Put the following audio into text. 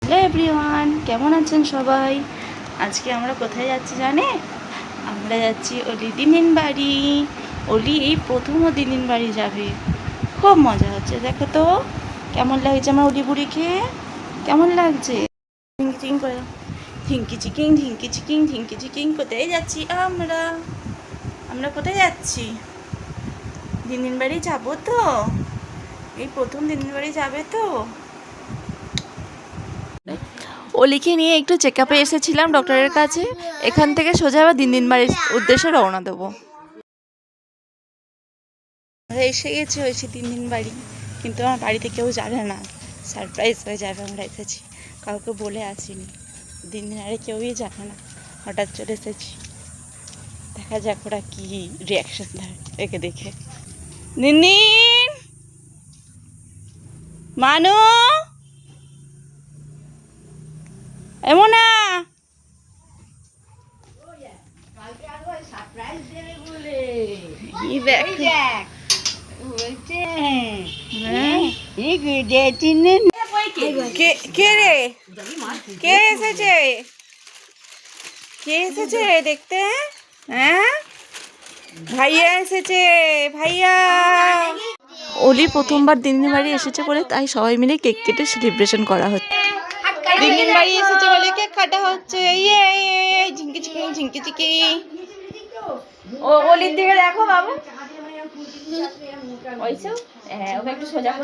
Hello everyone, কেমন আছেন সবাই? আজকে আমরা কোথায় যাচ্ছি জানে? আমরা যাচ্ছি অলি দিদির বাড়ি। অলি এই প্রথম ও দিদির বাড়ি যাবে। খুব মজা হচ্ছে, দেখো তো কেমন লাগছে আমার অলি বুড়িকে। কেমন লাগছে? ঝিঙ্কি চিকিং করে ঝিঙ্কি চিকিং ঝিঙ্কি চিকিং ঝিঙ্কি চিকিং। কোথায় যাচ্ছি আমরা? আমরা কোথায় যাচ্ছি? দিদির বাড়ি যাবো তো? এই প্রথম দিদির বাড়ি যাবে তো? অলিকে নিয়ে একটু চেক আপে এসেছিলাম ডক্টরের কাছে। এখান থেকে সোজা আবার দিন বাড়ির উদ্দেশ্যে রওনা দেবো। এসে গেছি হয়েছে দিন বাড়ি, কিন্তু আমার বাড়িতে কেউ যাবে না, সারপ্রাইজ হয়ে যাবে। আমরা এসেছি, কাউকে বলে আসিনি। দিন আরে কেউই জানে না, হঠাৎ চলে এসেছি। দেখা যাক ওরা কি রিয়াকশন দেয় একে দেখে। দিন মানু এমন না কে রে? কে এসেছে? কে এসেছে দেখতে? হ্যাঁ, ভাইয়া এসেছে, ভাইয়া। অলি প্রথমবার দিদির বাড়ি এসেছে বলে তাই সবাই মিলে কেক কেটে সেলিব্রেশন করা হচ্ছে। দিদির বাড়ি এসেছে বলে কেক কাটা হচ্ছে। ইয়ে ঝিঙ্কি চিকি ঝিঙ্কি চিকি। ও অলির দিকে দেখো বাবু, ওইসব হ্যাঁ, ওকে একটু সোজা করে